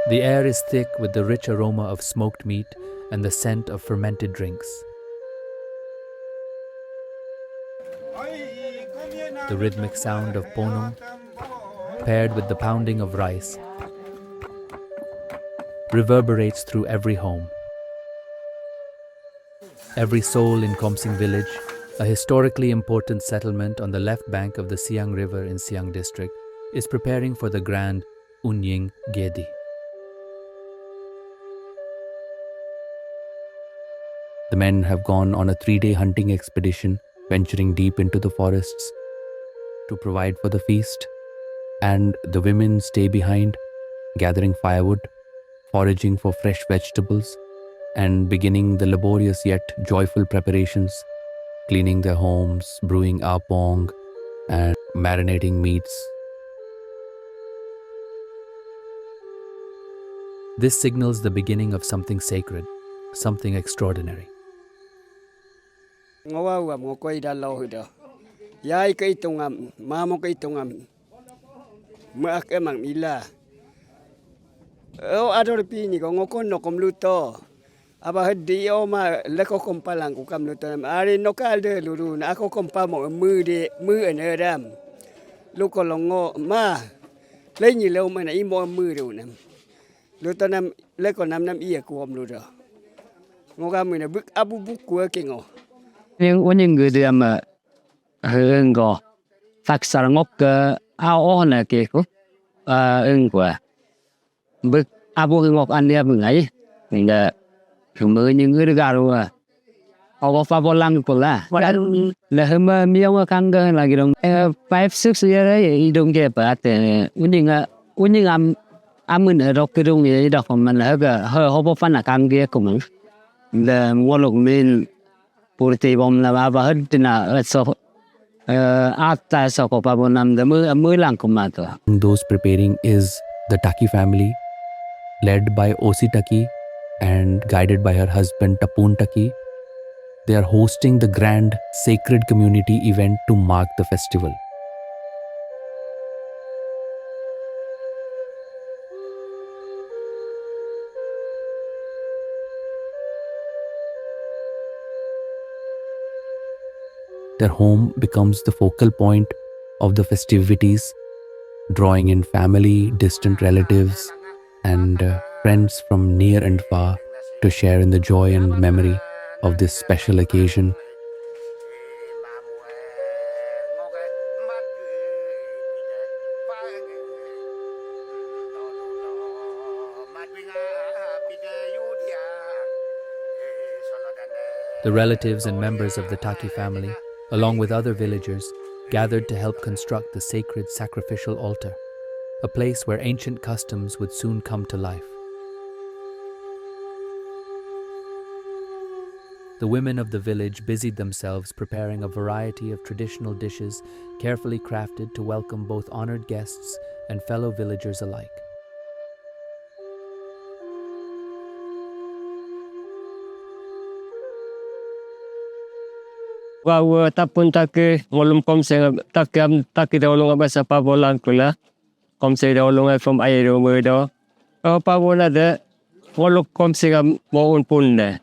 The air is thick with the rich aroma of smoked meat and the scent of fermented drinks. The rhythmic sound of ponung, paired with the pounding of rice, reverberates through every home. Every soul in Komsing village, a historically important settlement on the left bank of the Siang River in Siang District, is preparing for the grand Unying Giidi. The men have gone on a 3-day hunting expedition, venturing deep into the forests to provide for the feast, and the women stay behind, gathering firewood, foraging for fresh vegetables, and beginning the laborious yet joyful preparations, cleaning their homes, brewing apong, and marinating meats. This signals the beginning of something sacred, something extraordinary. Yai ke itungam, mamo ke itungam, mak emang mila. Oh ador pini ko ngokon no komluto. Aba hedi o ma leko kompalang ko kamluto. Ari no kalde lurun ako kompamo mu eneram. Luko longo ma lenyi leo mana imo mu runam. Luto nam leko nam iya ko omludo. Ngokam na buk abu buku kingo. Yung Unying Giidi ama hương gò phát sáng ngốc ao nè kì cũng của bức abu ngọc anh em ngày mình chúng mới những người gà rồi họ có bao lang của là hôm miêu khang cái là cái đồng 5-6 years đấy đồng cái bát Unying mình ở đó cái đồng gì đó mình là cái họ bao phân là khang cái của mình là mua lục mình Purti bom la ba hết na so atta so ko pabonam de mu lang kumato. Those preparing is the Taki family, led by Osi Taki and guided by her husband Tapun Taki. They are hosting the grand sacred community event to mark the festival. Their home becomes the focal point of the festivities, drawing in family, distant relatives, and friends from near and far to share in the joy and memory of this special occasion. The relatives and members of the Taki family, along with other villagers, gathered to help construct the sacred sacrificial altar, a place where ancient customs would soon come to life. The women of the village busied themselves preparing a variety of traditional dishes carefully crafted to welcome both honored guests and fellow villagers alike. Wow, Tapun Taki ngolum Komsing taki daulung abasa pabolan kula. Komsing daulung from ayro merdo. Pabola de ngoluk Komsing mo punne.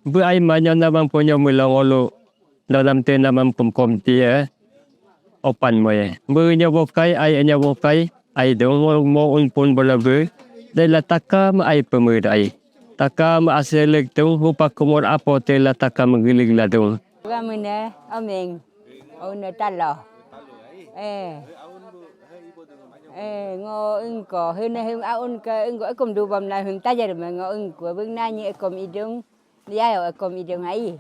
Bu ay manyo naman po nyo mula ngolo dalam tin naman kumkomti opan mo Bu nyo bokay ay nyo bokay ay daw mo pun bola bu. Dahil taka ma ay pemuday. Taka ma aseleg tung hupak kumor apo tela taka magilig ladung. Mình ở miền ở ta lò ngô ưng cò hơn áo ưng cơ ưng gọi cùng đu bầm là hơn ta giờ mà ngô ưng của bên nay như cùng ý đường giá ở cùng ý đường ấy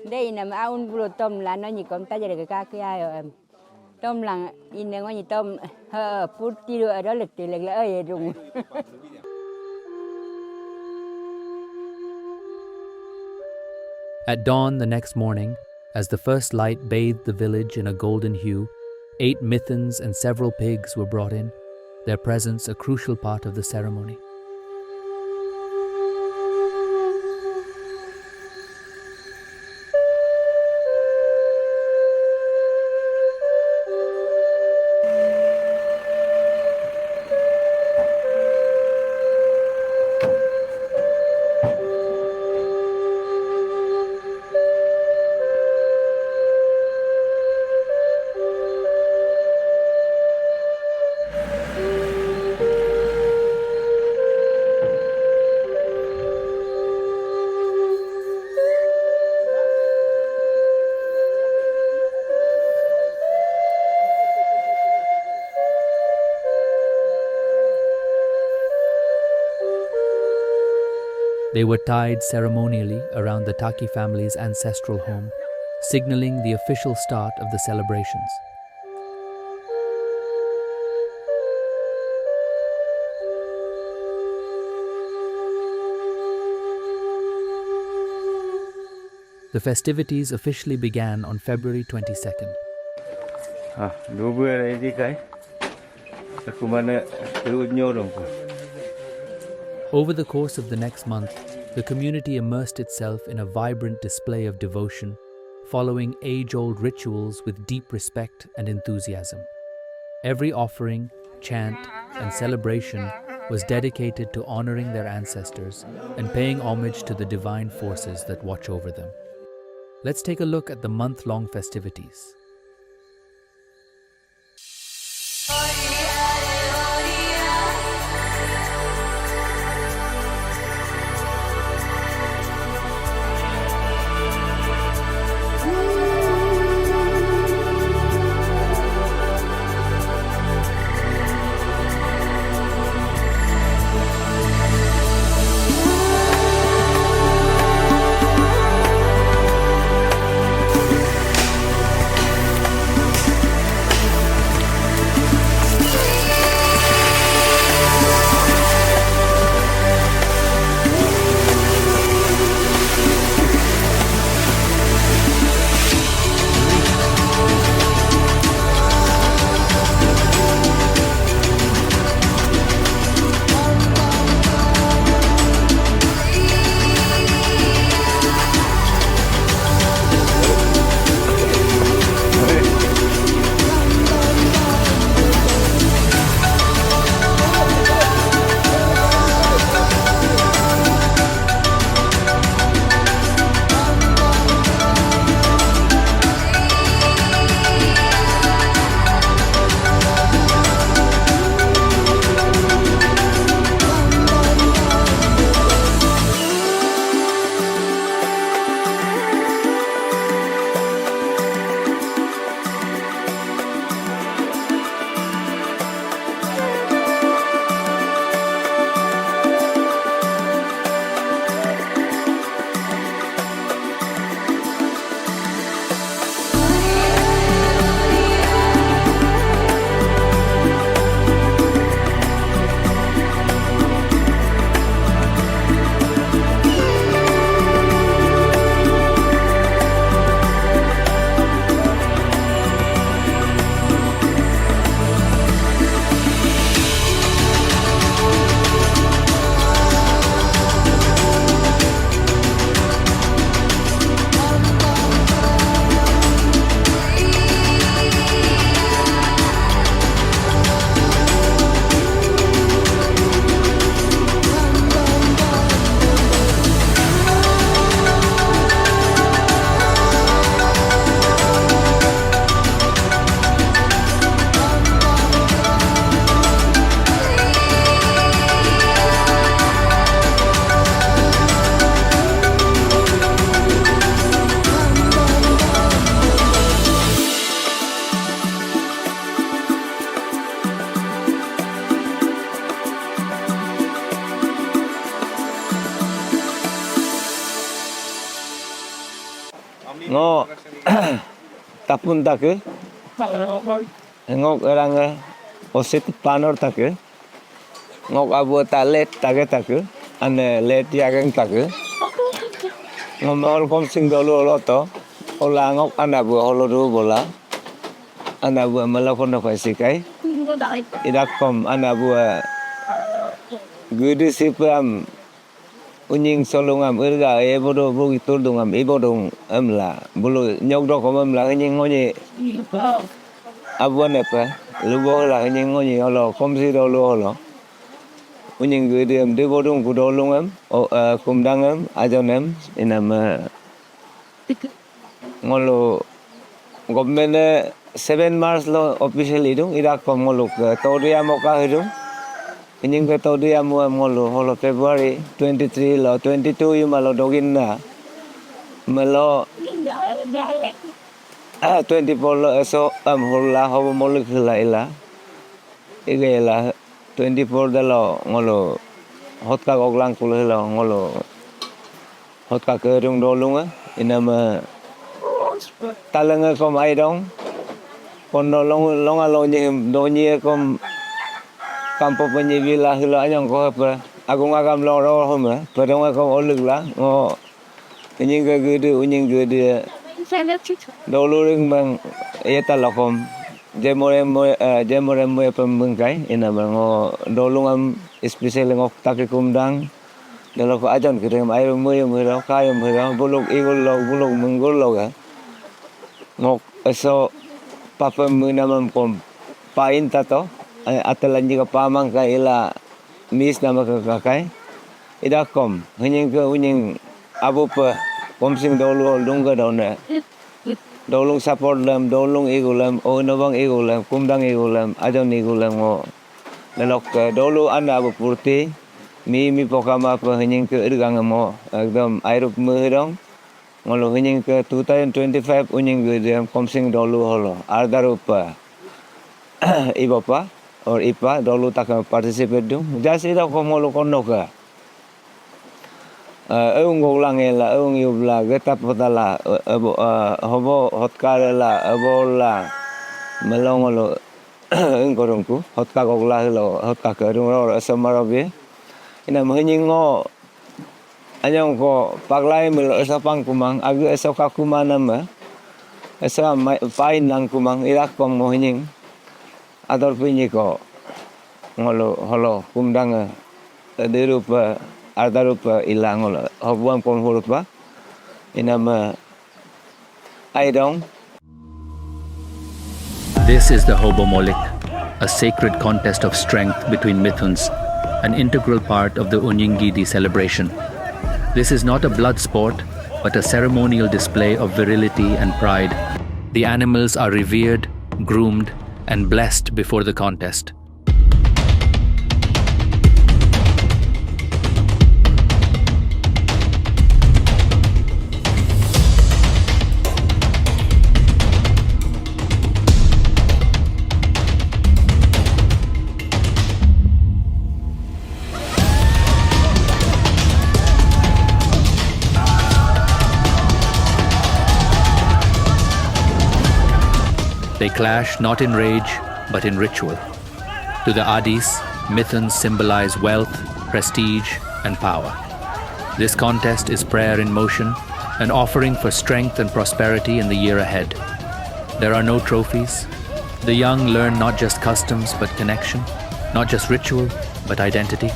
đây là áo ưng bùa tôm là nó như cùng ta giờ cái cá cái ai rồi tôm là in này như tôm phút đi ở đó lịch thì là ơi rùng. At dawn the next morning, as the first light bathed the village in a golden hue, 8 mithans and several pigs were brought in, their presence a crucial part of the ceremony. They were tied ceremonially around the Taki family's ancestral home, signaling the official start of the celebrations. The festivities officially began on February 22nd. Over the course of the next month, the community immersed itself in a vibrant display of devotion, following age-old rituals with deep respect and enthusiasm. Every offering, chant, and celebration was dedicated to honoring their ancestors and paying homage to the divine forces that watch over them. Let's take a look at the month-long festivities. Ngo Tapun Taki ngok orang osit panor taki ngok abu talet taki ane let yagang taki ngomol Komsing dulu loto ola ngok anabu holodu bola anabu melakon apa sikai idakom anabu Giidi sipam Unying solungam irga ebodo bugi turdungam ebodong amla bulu nyok do kom amla nying ngoni abuan apa lubo la nying ngoni holo Komsi do lo holo Unying Giidi am debodong kudolungam o kumdangam ajonem inam ngolo government 7 March lo officially dong idak kom ngolo todia moka hidung Inying ke tau dia mua ngolo holo February 23 lo 22 yu malo dogin na malo 24 lo eso hola hobo molik hila ila ige la 24 de lo ngolo hotka goglang kulo hila ngolo hot ka ke rung dolung inama talanga kom ai dong kon long long alo ni kom kampo penyi vila hila anyang ko apa aku ngagam loro home padong ko oluk la ngo Unying Giidi dolu ring bang eta lokom jemore mo pembengkai ina bango dolungam especially ngok taki kumdang dalo ko ajon kirem ayo mo kayo mo bulog bulog menggol ga ngok eso papa menamam kom pain tato atalan juga pamang ka ila mis nama kakai idakom unying abu pa Komsing dolu lungga dauna dolung support lam dolung igulam o nobang igulam kumdang igulam ajon igulam ngo lelok dolu anda abu purti mi pokama pa hanying ke irgang mo ekdom airup mehedong ngolo hanying ke 2025 Unying Giidi Komsing dolu holo ardarupa ibapa or ipa dolu tak participate dung jas ida ko molo konoka eung golang ela eung yubla getap potala hobo hotkala abola melongolo eung korongku hotka gogla lo hotka kerung ro samarabe ina mhanying ngo anyong ko paglai melo sapang kumang ag eso ka kumana ma esa pain lang kumang irak kom mohnying ador pinyi ko ngolo holo kumdang derupa ardarupa ilang ngolo hobuam kon horupa inama aidong. This is the Hoboik, a sacred contest of strength between Mithuns, an integral part of the Unying Giidi celebration. This is not a blood sport, but a ceremonial display of virility and pride. The animals are revered, groomed, and blessed before the contest. They clash not in rage, but in ritual. To the Adis, Mithuns symbolize wealth, prestige, and power. This contest is prayer in motion, an offering for strength and prosperity in the year ahead. There are no trophies. The young learn not just customs, but connection, not just ritual, but identity.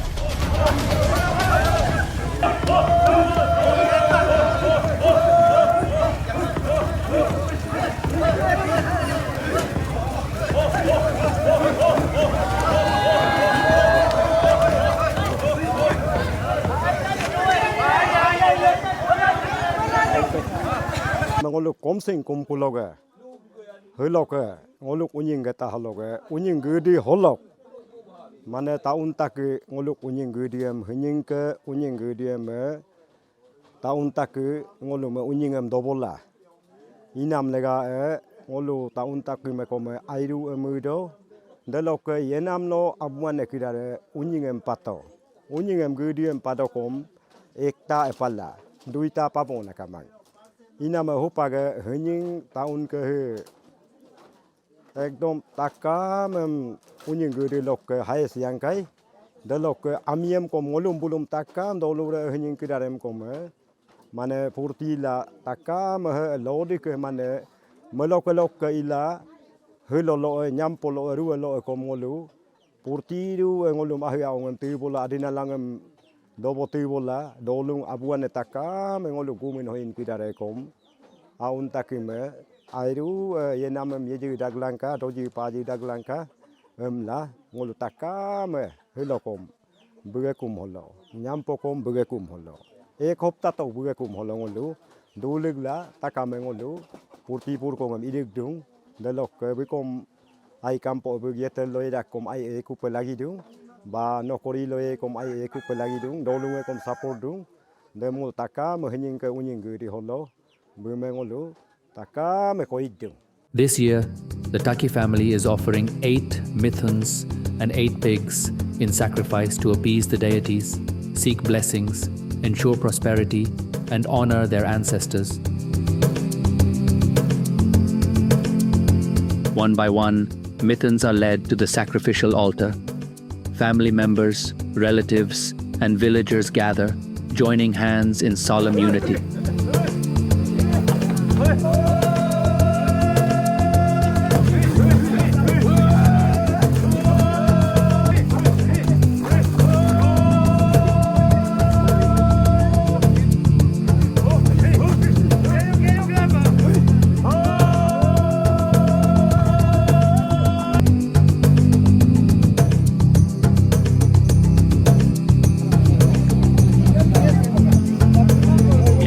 ngoluk Komsing kumpuloga heloga ngoluk Unying gata haloga Unying Giidi holok mane taun tak ngoluk Unying Giidi henying ke Unying Giidi taun tak ngoluk Unying dobola inam lega ngolu taun tak me kome airu mudo delok yenam no abuan ekidare Unying pato Unying Giidi padokom ekta epala duita papona kamang inama hupaga henying taun ke ekdom takam Unying Giidi lok hai siang kai delok amiem kom ngolum bulum takam dolu henying kidarem kom mane purtila takam lodi ke mane melok ila helolo nyampolo ruelo kom ngolu purtiru ngolum ahya ngon tibola adina langem dobo tibola dolung abuan takam ngolu gumin hoin kidare kom aun takime airu yenam yeji daglangka doji paji daglangka la ngolu takam helokom bugekum holo nyampokom bugekum holo ek hopta to bugekum holo ngolu duligla takam ngolu purti pur kom idik dung delok bikom ai kampo bugetel loida kom ai ekupe lagi dung ba nokori loe kom ai ekupe lagi dung dolunge kom support dung demo takam henying ke Unying Giidi holo bumengolu takam ko idung. This year, the Taki family is offering 8 Mithuns and 8 pigs in sacrifice to appease the deities, seek blessings, ensure prosperity, and honor their ancestors. One by one, mithans are led to the sacrificial altar. Family members, relatives, and villagers gather, joining hands in solemn unity.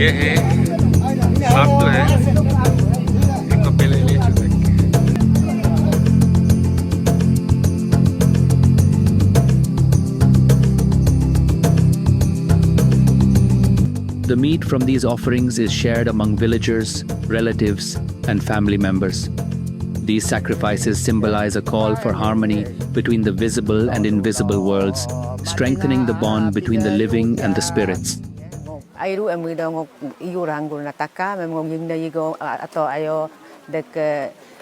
ये है साफ तो है एक को पहले ले चुका है The meat from these offerings is shared among villagers, relatives, and family members. These sacrifices symbolize a call for harmony between the visible and invisible worlds, strengthening the bond between the living and the spirits. Airu emu do ngok igu ranggul nataka memang ying na igo atau ayo dek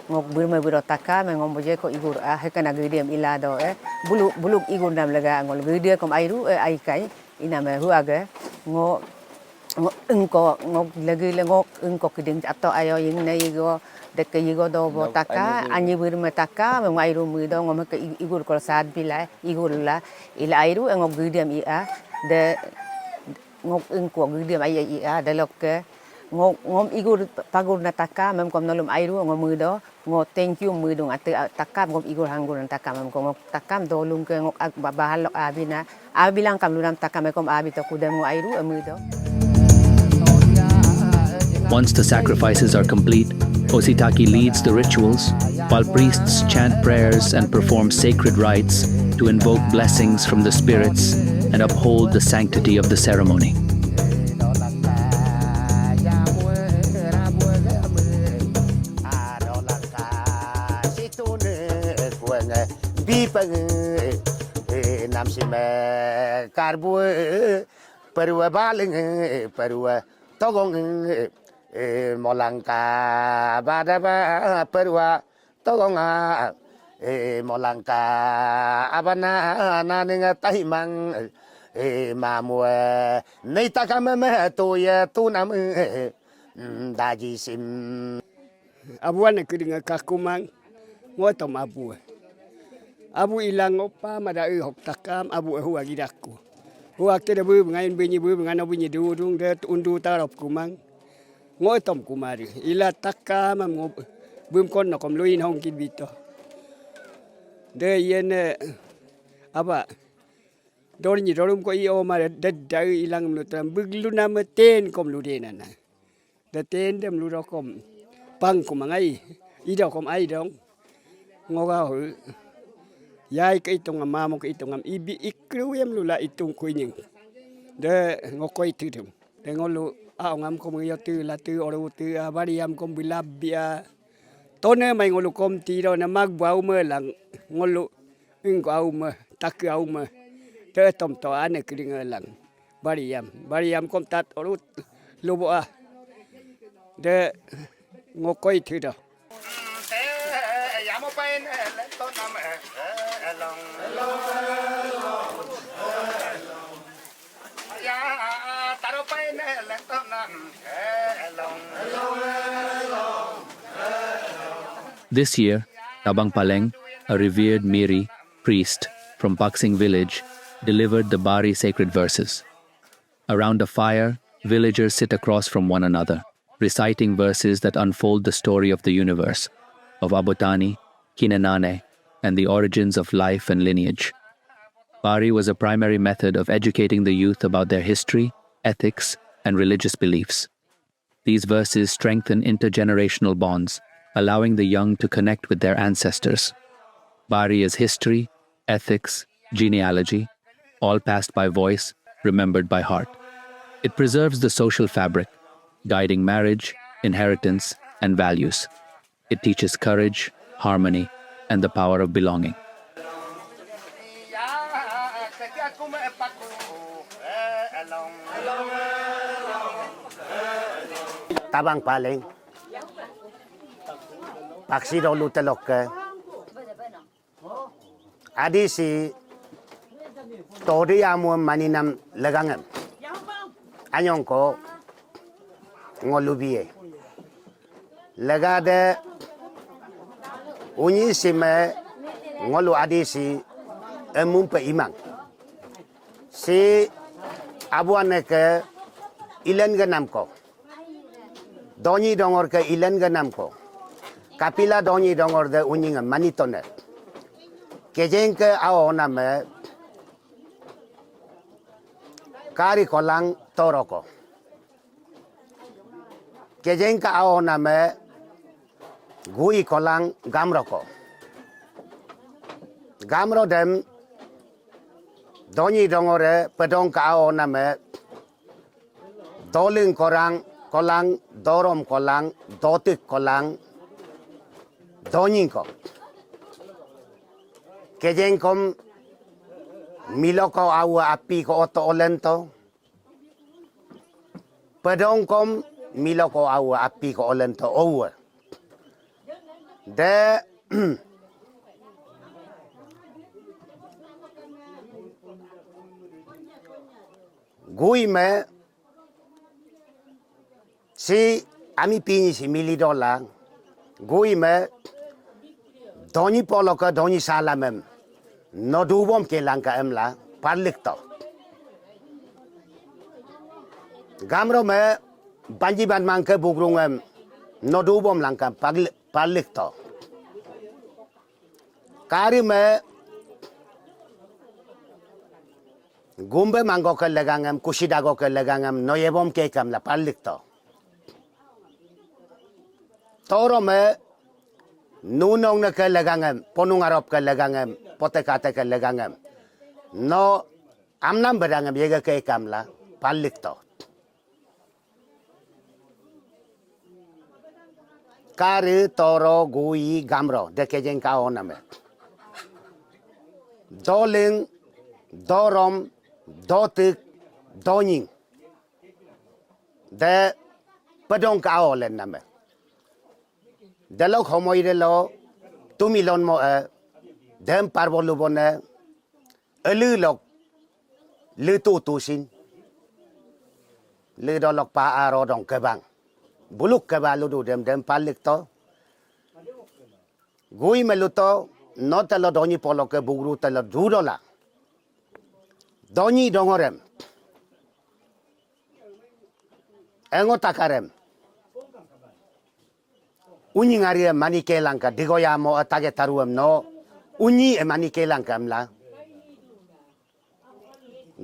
ngok burma buro taka memang moje ko igu hekana gidem ilado buluk igu nam lega ngol gide kom airu ai kai ina me huaga ngok ngok lagi ngok ngok kiding atau ayo ying na igo dek igo do bo taka anyi burma taka memang airu mu do ngom ke igu ko sad bila igu la ila airu ngok gidem ia de ngok ingko gidem ai ia dalok ke ngom igur pagur nataka mem kom nolom airu ngom mudo ngo thank you mudo ate takam ngom igur hanggur nataka mem kom takam dolung ke ngok bahalok abina abilang kam lunam takam kom abi to kudem ngo airu mudo. Once the sacrifices are complete, Taki leads the rituals, while priests chant prayers and perform sacred rites to invoke blessings from the spirits and uphold the sanctity of the ceremony. Molangka badaba perwa togonga molangka abana naninga tahimang mamue neitaka meme toya tunam daji sim abuan kedinga kakumang ngotom abu ilang opa mada hok takam abu huwa gidaku huwa te bu ngain bunyi ngana bunyi durung de undu tarop kumang ngotom kumari ila takam ngop bum kon nokom luin hong kin bito de yene apa dorni dorum ko io ma de dai ilang mlutam bugluna meten kom ludena na de ten dem lurokom pang kumangai ido kom ai dong ngoga hu yai ke itong mamo ke itong ibi ikru yam lula itung kuining de ngokoi tudum de ngolu ngam kom yo tu la tu oru tu bari am kom bilabia tone mai ngolu kom ti do na mag bau me lang ngolu ing au me tak au me te tom to ane kring lang bari am kom tat oru lubo de ngokoi tu do This year, Tabang Paleng, a revered Miri priest from Komsing village, delivered the Bari sacred verses. Around a fire, villagers sit across from one another, reciting verses that unfold the story of the universe, of Abotani, Kinanane, and the origins of life and lineage. Bari was a primary method of educating the youth about their history, ethics, and religious beliefs. These verses strengthen intergenerational bonds, allowing the young to connect with their ancestors. Bari is history, ethics, genealogy, all passed by voice, remembered by heart. It preserves the social fabric, guiding marriage, inheritance, and values. It teaches courage, harmony, and the power of belonging. Tabang paling. Paksi dulu telok ke. Adi si Tori amu maninam legangam. Anyong ko ngolubiye. Legade unyi sime ngolu adi si emumpe imang. Si abuane ke ilen ganam ko. Donyi dongor ke ilen ganam ko. Kapila donyi dongor de unying manitone. Kejeng ke ao name kari kolang toroko. Kejeng ke ao name gui kolang gamroko. Gamro dem donyi dongore pedong ka ao name doling kolang dorom kolang dotik kolang donyi ko. Kejeng kom miloko awa api ko oto olento. Pedong kom miloko awa api ko olento owa. De gui me si ami pini si $1,000,000 gui me doni poloka doni salamem no dubom ke langka emla parlik to gamro me banjiban mangke bugrungem no dubom langka parlik to kari me gumbe mango ke legangem kusidago ke legangem no yebom ke kam la parlik to toro me nunong na ke legangem ponung arop ke legangem potekate ke legangem no amnam berangem yega ke kam la parlik to kari toro gui gamro de kejeng ka oname doling dorom dotik donying de pedong ka olen name delok homoi delo tumilon mo dem parbolu bone elulok lutu tusin le dolok pa aro dong kebang buluk kebalu du dem palik to gui meluto no telo donyi polo ke bugru telo dudola donyi dongorem engo takarem unyi ngari mani kelangka digoya mo atage taruem no unyi mani kelangka mla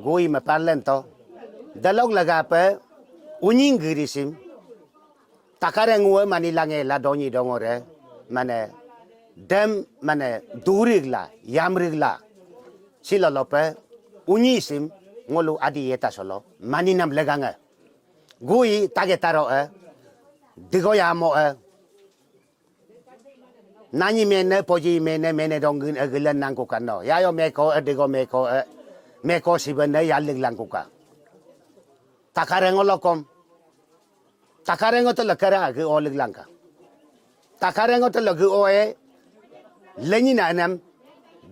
gui me parlento dalog lagape unying giidi sim takareng uwe mani lange la donyi dongore mane dem mane durigla yamrigla sila lope unyi sim ngolu adi yeta solo mani nam leganga gui tage taro digoya mo nani mene poji mene dongun agulan nangkukan no yayo meko digo meko sibene yalig langkuka takareng olokom takareng oto lekara gu olig langka takareng oto lagu oe lenyina enam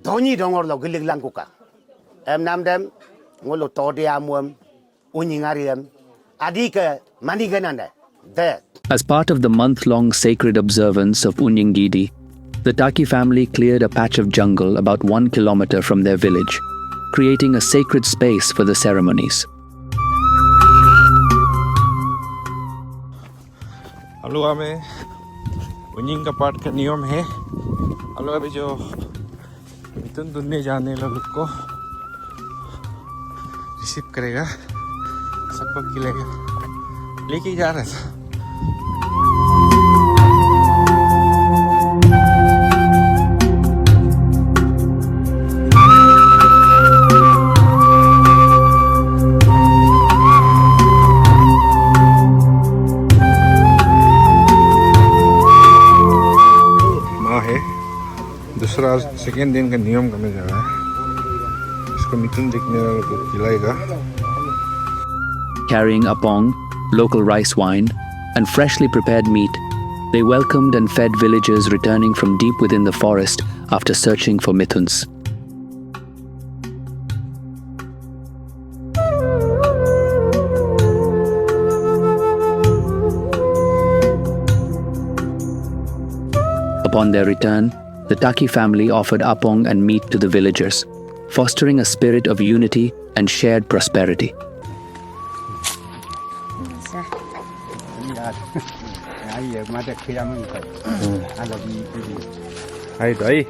donyi dongor lo gilig langkuka em nam dem ngolo todi amuam unyingariam adika maniganande de. As part of the month-long sacred observance of Unying Giidi, the Taki family cleared a patch of jungle about 1 kilometer from their village, creating a sacred space for the ceremonies. Hello हमें उन्हीं का पाठ का नियम है hello अभी जो मिथुन दुनिया जाने वाले लोग को रिसीव करेगा सबको खिलाएगा लेके जा रहा था दूसरा सेकेंड दिन का नियम करने जा रहा है इसको मिथुन देखने वालों को खिलाएगा Carrying apong, local rice wine, and freshly prepared meat, they welcomed and fed villagers returning from deep within the forest after searching for mithuns. Upon their return, the Taki family offered apong and meat to the villagers, fostering a spirit of unity and shared prosperity. Hay đấy,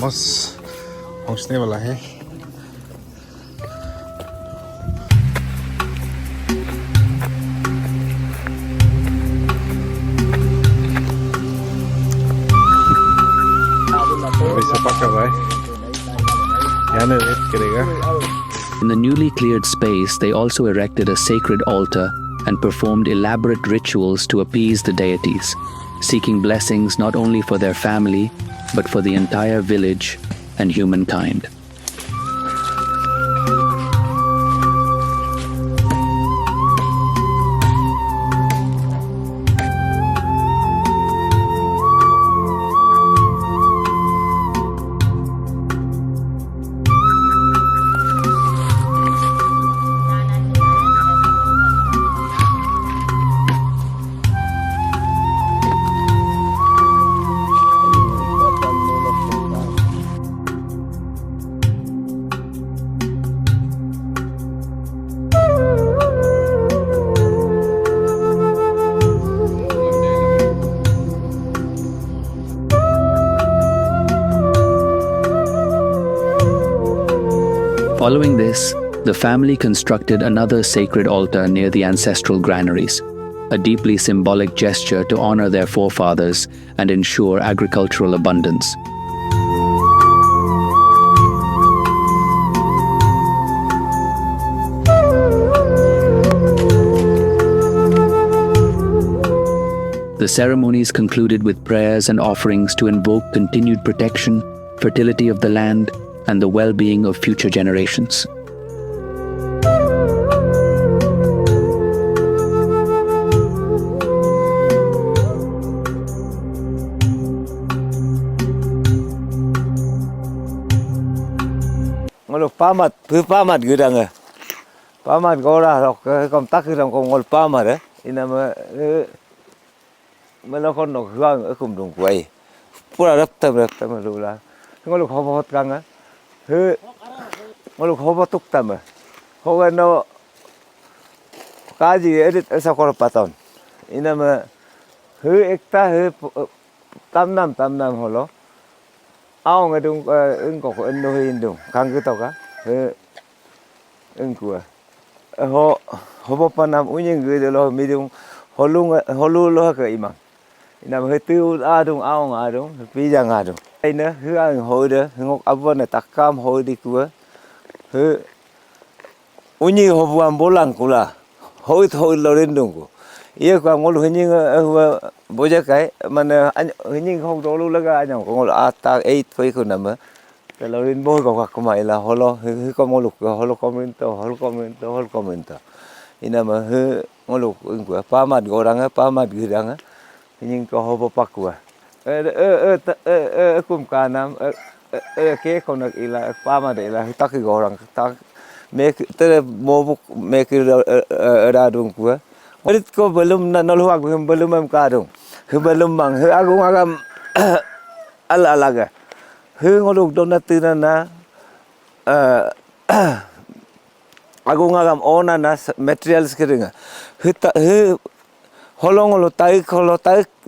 mos homestay वाला है. Bisa pakai भाई. याने rate करेगा. In the newly cleared space, they also erected a sacred altar and performed elaborate rituals to appease the deities, seeking blessings not only for their family, but for the entire village and humankind. Following this, the family constructed another sacred altar near the ancestral granaries, a deeply symbolic gesture to honor their forefathers and ensure agricultural abundance. The ceremonies concluded with prayers and offerings to invoke continued protection, fertility of the land, and the well-being of future generations. Ngol pamat, pamat gudang ah. Pamat gora rok kom tak gudang kom ngol pamat ah. Ina melokon nok gang akum dong kuai. Pura rap tam lula. Ngol hobot kang ah. Ngol hobot tuk tam ah. Hogan no kaji edit esa kor paton. Ina ekta tam nam holo. Ao ngay dung có ân đôi hình dung khang cứ tàu cá của họ bố pa nam unying giidi lo mi dung họ lu lo cái imang nam hơi tiêu dung ao dung pi giang dung đây nữa hư ăn hồi đó ngọc abon này tak cam hồi đi của hư unying họ buam bolang kula hồi thôi lo lên dung của iya kwa ngol hinying boja kai mana hinying hong dolu laga anyang ngol ata 8 koi ko nama telorin boy ko kumai la holo ko ngoluk holo komento ina ma ngoluk ngwa pamat gorang pamat girang hinying ko hobo pakwa kum kanam ke ko nak ila pamat ila tak gorang tak me te mo me ki ra dung kwa Orit ko belum noluak belum am kadung. Belum mang agung agam alaga. Ngoluk donatu na agung agam ona na materials keringa. Holong tai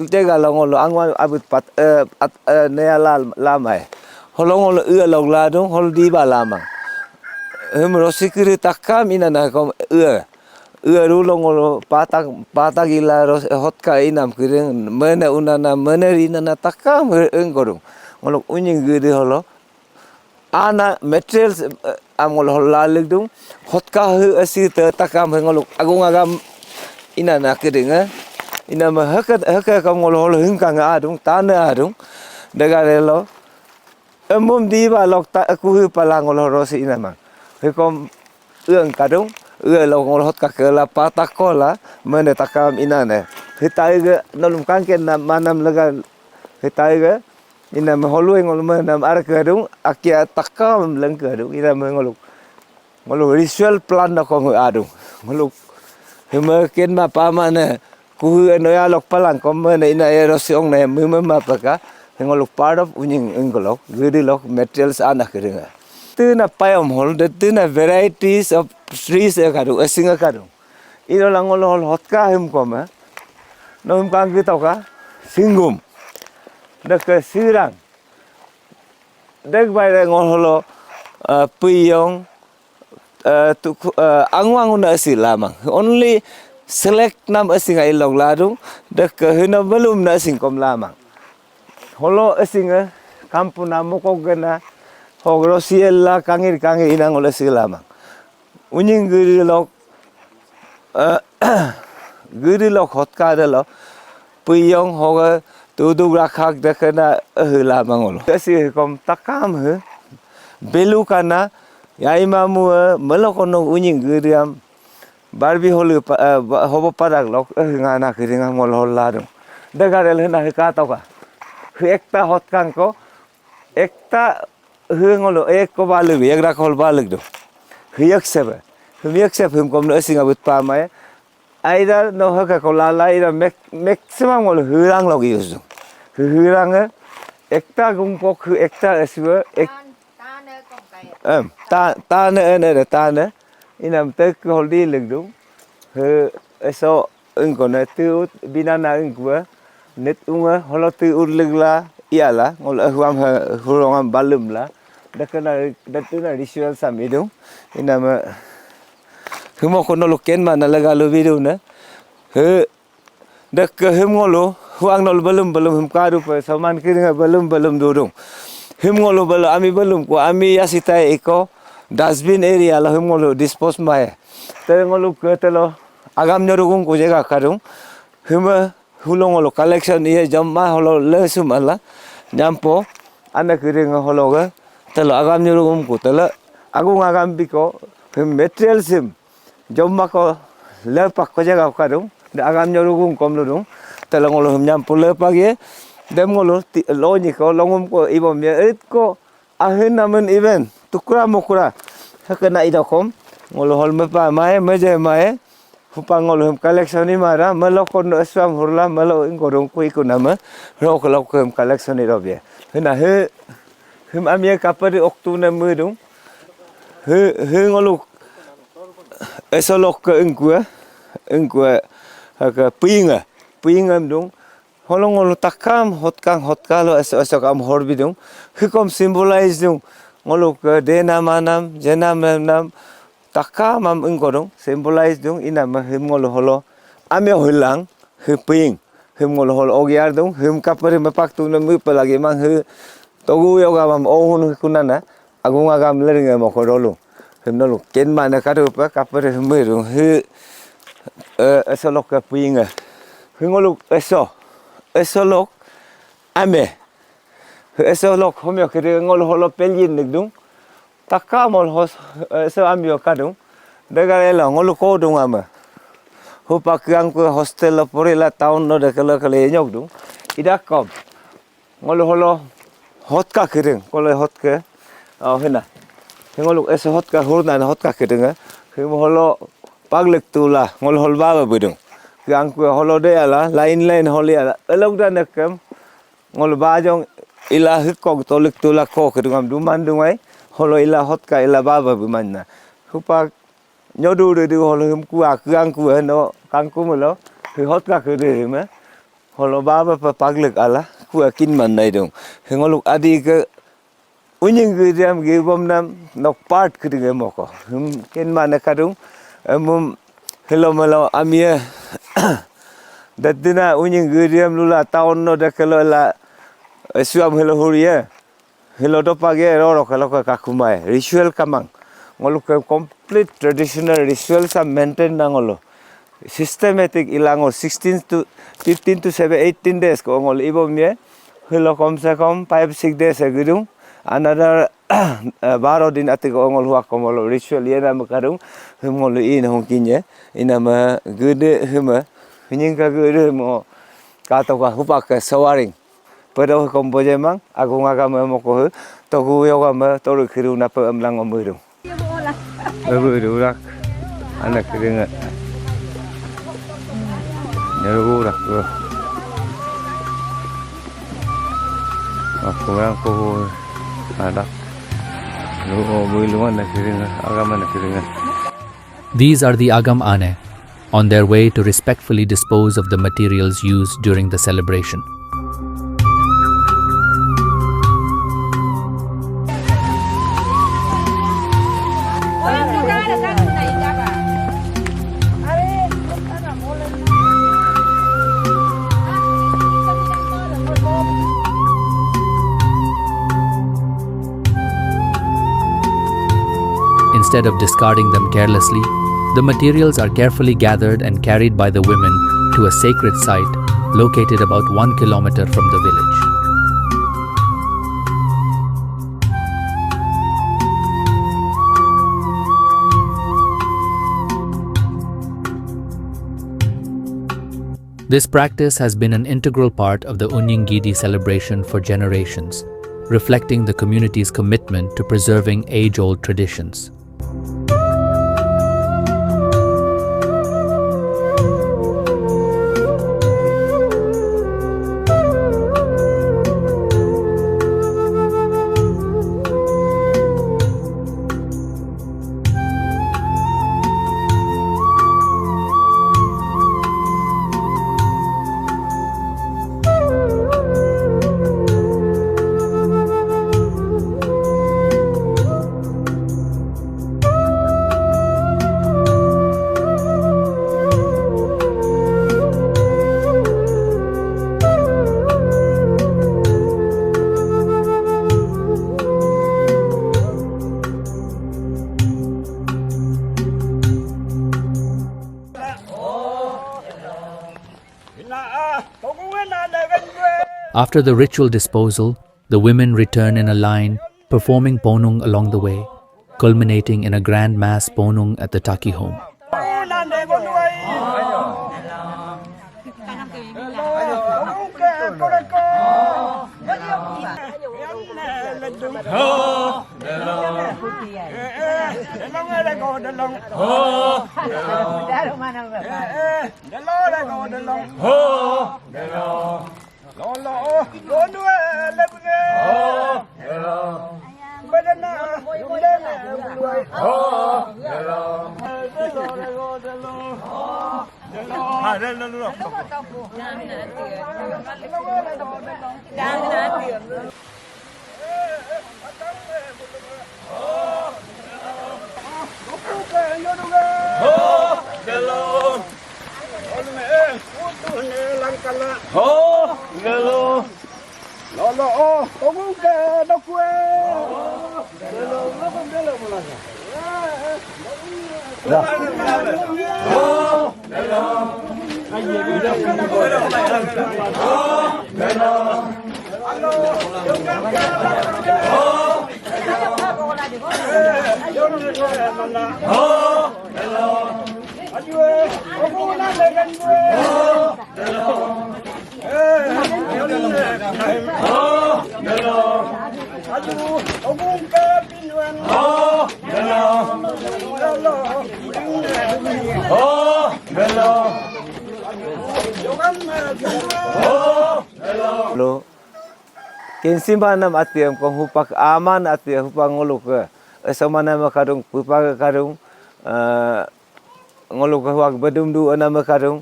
tega long angwa abut pat nealal lamai. Holong long ladung hol di balama. Rosikiri takam inana kom Urulong patagila hotka inam kiring mana unana mana rinana takam engorung ngolok unying giidi holo ana materials amol holalidung hotka asi takam ngolok agung agam inana kiring inama haka kam ngol holo hingkang adung tana adung dagarelo emum diba lok ta aku palang ngol rosi inama hekom kadung lo ngol hot ka ke la pa takola mene takam inane hitai ge nolum kangken na manam laga hitai ge ina me holu ngol manam ar ke dung akia takam leng ke dung ina me ngol ritual plan na ko adu ngol hema ken ma pa mane ku no ya lok palang ko mene ina erosiong na me ma pa ka ngol part of Unying ingolok gidi lok materials anak ke dung tuna payom hol de tuna varieties of trees ekadu asinga kadu ilo langol hol hotka him koma nom kang kita ka singum de ke sirang dek bai ngol holo puyong angwang una asilamang only select nam asinga ilong ladung de ke hina belum na singkom lamang holo asinga kampuna mokogena hogro siella kangir inang oleh silama Unying Giidi lok hotka de lo puyong hoga tudug rakhak dekena lamang olo kasi kom takam he belu kana yaimamu melokono Unying Giidiam barbi holu hobo padak lok ngana kiringa ngol holadung degarel hena ka toka ekta hotkang ko ekta hungolo ek ko balu ek rakol baluk do hiyak sebe hiyak sebe hum kom no singa but pa mai aida no haka ko lala ida maximum ngol hurang log use hurang ekta gungpok ekta eswe ek ta ne inam tek holdi legdu he eso ungkona tu binana ungwa net unga holotu urlegla iala ngol huam hurongam balum la dakana datuna ritual samidung inama humo kono loken mana lagalo biduna he dak himngolo huang nol balum hum karu pa saman kiringa balum dudung himngolo bal ami balum ko ami asita eko dustbin area la himngolo dispose mai tengolo ketelo agam nyorugung ko jaga karung hima hulongolo collection ye jamma holo lesumala nyampo anak kiringa hologa telo agam nyurugum ko telo agung agam biko material sim jamma ko lepak ko jaga karung de agam nyurugum komludung telo ngolo nyampo lepak ye dem ngolo loni ko longum ko ibom ye it ko ahin namen event tukra mokura hakana idakom ngolo holme pa mai meje mai hupangol hum collection ni mara malokon no swam hurla malo ingorong ku ikunama rok hum collection ni robye hena he hum amye kapari oktuna mudung he ngoluk esolok ke ingkua haka pinga dong holongol takam hotkalo esokam horbidung hikom symbolize dung ngoluk dena manam jenam nam taka mam ingkorong symbolize dung ina ma him ngolo holo ame hulang hiping him ngolo holo ogyar dung him kapare mapak tu na mu pelagi mang hu togu yoga mam ohun kunana agung agam leringa mo korolu him nolu ken mana karu pa kapare him dung hu esolok kaping hingolo esolok ame esolok homyo kire ngolo holo pelin nigdung taka mol hos so amio kadung degarela ngolu ko dung ama hupa kyang ko hostel porela town no de kala nyok dung idakom ngolu holo hotka kiring kole hotke hena ngolu eso hotka hurna hotka kiring him holo paglek tula ngol hol baba budung kyang ko holo de ala line holi ala elok da nekem ngol bajong ila hikok tolik tula ko kiring duman dungai holo ila hotka ila baba bumanna hupa nyodu de holo hum kuak gang ku no kangku melo hotka ke de me holo baba pa paglek ala kuakin man nai dong hengoluk adi ke Unying Giidiam gibom nam nok part kringe moko hum ken mana kadung mum hello melo amia dadina Unying Giidiam lula taon no de kelo la suam hello huria hello do page ro kalo ka kumai ritual kamang ngoluk complete traditional ritual sa maintain nangolo systematic ilango 15 to 18 days ko ngol ibom ye hello kom se kom 5-6 days agudung another baro din atigo ngol huak komolo ritual yena makarung humolo in hongkinya inama gude huma hinyingka gude mo katoka hupak sawaring pada kompojemang agung agama moko togu yogama toru khiru na pa amlang omuru beru rak anak keringa nyaru rak aku yang ko anak These are the Agam Ane, on their way to respectfully dispose of the materials used during the celebration. Instead of discarding them carelessly, the materials are carefully gathered and carried by the women to a sacred site located about 1 kilometer from the village. This practice has been an integral part of the Unying Giidi celebration for generations, reflecting the community's commitment to preserving age-old traditions. After the ritual disposal, the women return in a line, performing ponung along the way, culminating in a grand mass ponung at the Taki home. Lo kinsimba nam atiam kong hupak aman atiam hupak ngoluk sama nama karung pupak karung ngoluk huak bedum du nama karung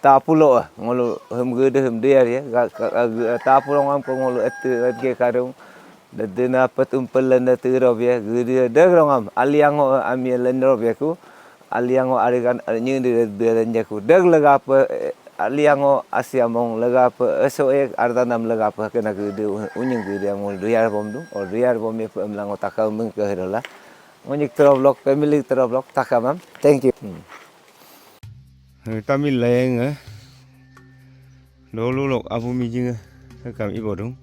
tapulo ngoluk gede dia ya tapulo ngam kong ngoluk etge karung dadena petumpelan datu ya gede degrongam aliang amia lenrob ya ku aliang arigan nyindi berenjaku deg lega apa aliang asiamong lega apa esoek ardanam lega apa kena gede unying gede yang riar bom du or riar bom ya pemlang takau mengkehirola ngonyik teroblok family teroblok takamam thank you tamil leng dulu lok abu mijing kam ibodung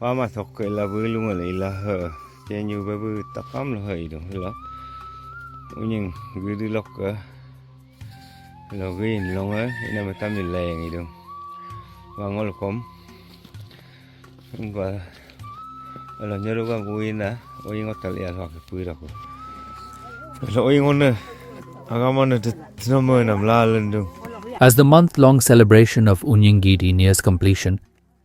mà thọc cái là bự luôn rồi là hờ che như bự tập lắm là hơi đúng là nhưng cứ đi lọc là cái lòng ấy nên mà tâm mình lè gì đúng và ngon là không và là nhớ đâu có vui nè vui ngon thật là hoặc cái vui đâu rồi ngon nè agamon nè nó mới nằm la lên đúng. As the month-long celebration of Unying Giidi nears completion,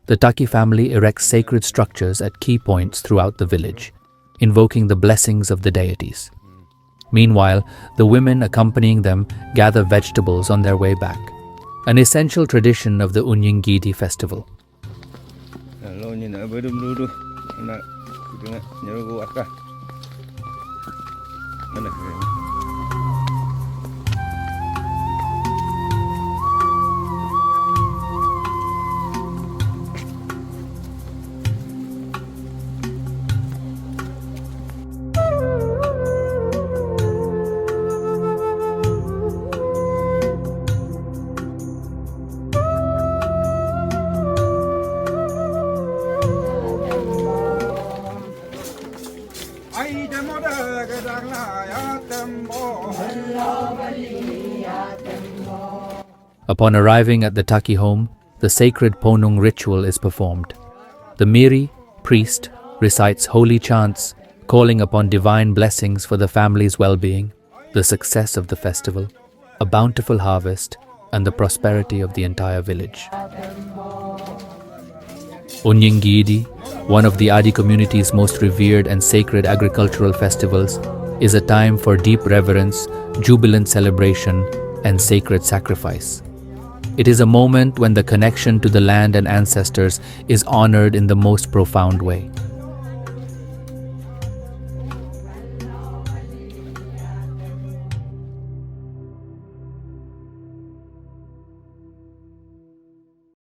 the Taki family erects sacred structures at key points throughout the village, invoking the blessings of the deities. Meanwhile, the women accompanying them gather vegetables on their way back, an essential tradition of the Unying Giidi festival. Upon arriving at the Taki home, the sacred Ponung ritual is performed. The Miri, priest, recites holy chants, calling upon divine blessings for the family's well-being, the success of the festival, a bountiful harvest, and the prosperity of the entire village. Unying Giidi, one of the Adi community's most revered and sacred agricultural festivals, is a time for deep reverence, jubilant celebration, and sacred sacrifice. It is a moment when the connection to the land and ancestors is honored in the most profound way.